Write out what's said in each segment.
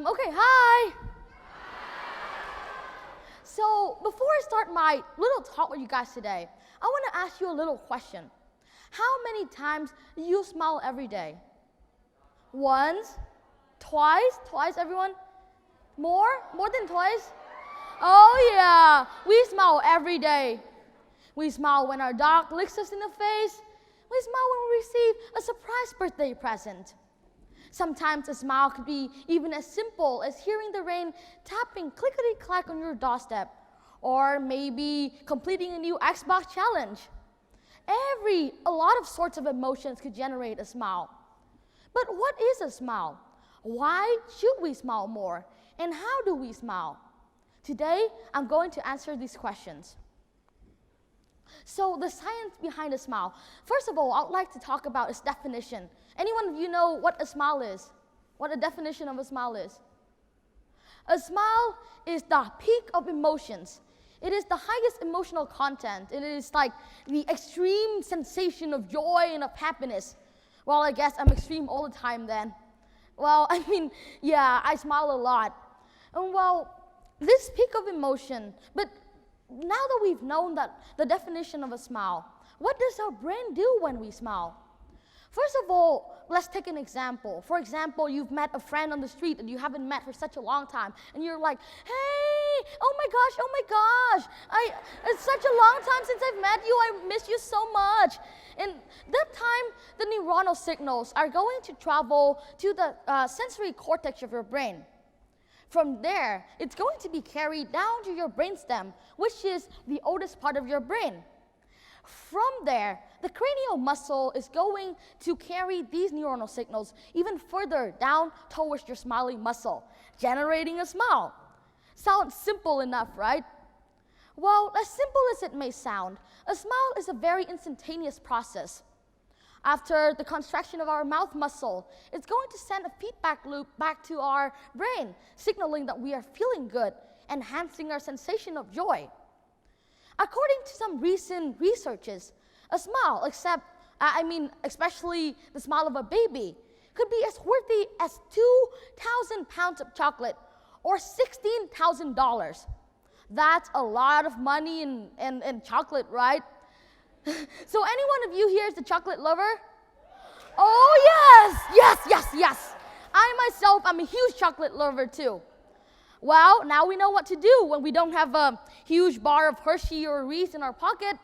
Okay, hi. So before I start my little talk with you guys today, I want to ask you a little question. How many times do you smile every day? Once? Twice? Twice, everyone? More? More than twice? Oh yeah, we smile every day. We smile when our dog licks us in the face. We smile when we receive a surprise birthday present. Sometimes a smile could be even as simple as hearing the rain tapping clickety-clack on your doorstep, or maybe completing a new Xbox challenge. A lot of sorts of emotions could generate a smile. But what is a smile? Why should we smile more? And how do we smile? Today, I'm going to answer these questions. So the science behind a smile. First of all, I'd like to talk about its definition. Anyone of you know what a smile is? What a definition of a smile is? A smile is the peak of emotions. It is the highest emotional content. It is like the extreme sensation of joy and of happiness. Well, I guess I'm extreme all the time then. Well, yeah, I smile a lot. And well, this peak of emotion, but now that we've known that the definition of a smile, what does our brain do when we smile? First of all, let's take an example. For example, you've met a friend on the street that you haven't met for such a long time, and you're like, hey, oh my gosh, it's such a long time since I've met you, I miss you so much. And that time, the neuronal signals are going to travel to the sensory cortex of your brain. From there, it's going to be carried down to your brainstem, which is the oldest part of your brain. From there, the cranial muscle is going to carry these neuronal signals even further down towards your smiling muscle, generating a smile. Sounds simple enough, right? Well, as simple as it may sound, a smile is a very instantaneous process. After the contraction of our mouth muscle, it's going to send a feedback loop back to our brain, signaling that we are feeling good, enhancing our sensation of joy. According to some recent researches, a smile, especially the smile of a baby, could be as worthy as 2,000 pounds of chocolate or $16,000. That's a lot of money in chocolate, right? So any one of you here is a chocolate lover? Oh yes. I myself, I'm a huge chocolate lover too. Well, now we know what to do when we don't have a huge bar of Hershey or Reese in our pocket.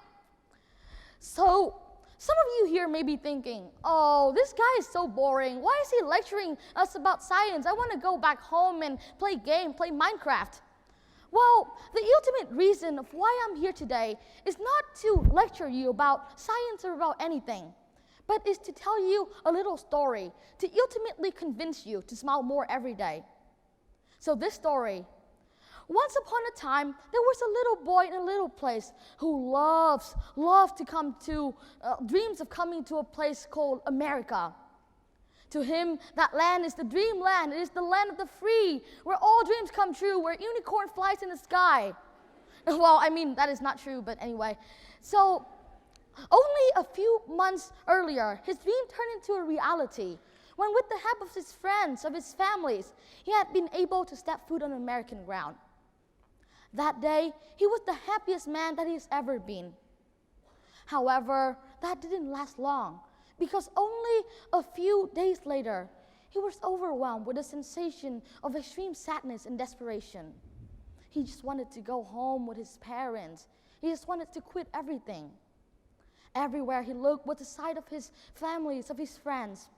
So some of you here may be thinking, oh, this guy is so boring. Why is he lecturing us about science? I want to go back home and play Minecraft. Well, the ultimate reason of why I'm here today is not to lecture you about science or about anything, but is to tell you a little story to ultimately convince you to smile more every day. So this story, once upon a time, there was a little boy in a little place who loves to come to, dreams of coming to a place called America. To him, that land is the dreamland. It is the land of the free, where all dreams come true, where unicorn flies in the sky. Well, that is not true, but anyway. So, only a few months earlier, his dream turned into a reality, when with the help of his friends, of his families, he had been able to step foot on American ground. That day, he was the happiest man that he has ever been. However, that didn't last long, because only a few days later, he was overwhelmed with a sensation of extreme sadness and desperation. He just wanted to go home with his parents. He just wanted to quit everything. Everywhere he looked was the sight of his families, of his friends.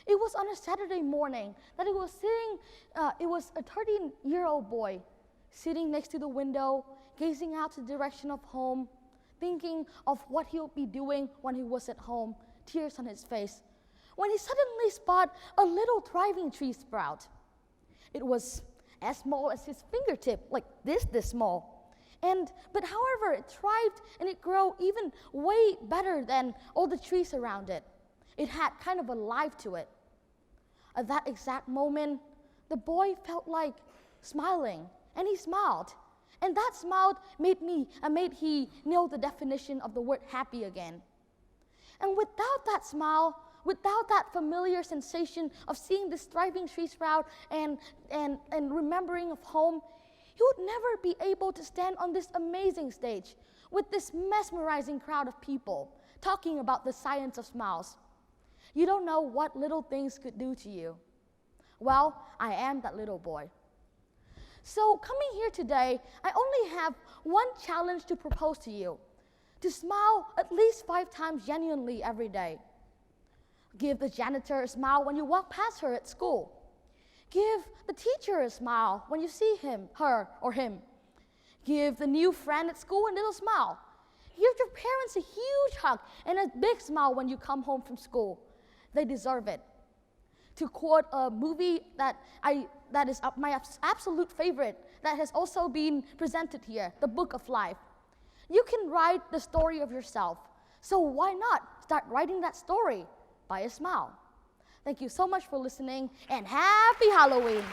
It was on a Saturday morning that he was sitting, it was a 13-year-old boy sitting next to the window, gazing out to the direction of home, thinking of what he'll be doing when he was at home, tears on his face, when he suddenly spotted a little thriving tree sprout. It was as small as his fingertip, like this small. But however, it thrived and it grew even way better than all the trees around it. It had kind of a life to it. At that exact moment, the boy felt like smiling, and he smiled. And that smile made he know the definition of the word happy again. And without that smile, without that familiar sensation of seeing this thriving tree sprout and remembering of home, you would never be able to stand on this amazing stage with this mesmerizing crowd of people talking about the science of smiles. You don't know what little things could do to you. Well, I am that little boy. So coming here today, I only have one challenge to propose to you: to smile at least 5 times genuinely every day. Give the janitor a smile when you walk past her at school. Give the teacher a smile when you see him, her, or him. Give the new friend at school a little smile. Give your parents a huge hug and a big smile when you come home from school. They deserve it. To quote a movie that is my absolute favorite, that has also been presented here, The Book of Life. You can write the story of yourself, so why not start writing that story by a smile? Thank you so much for listening, and happy Halloween!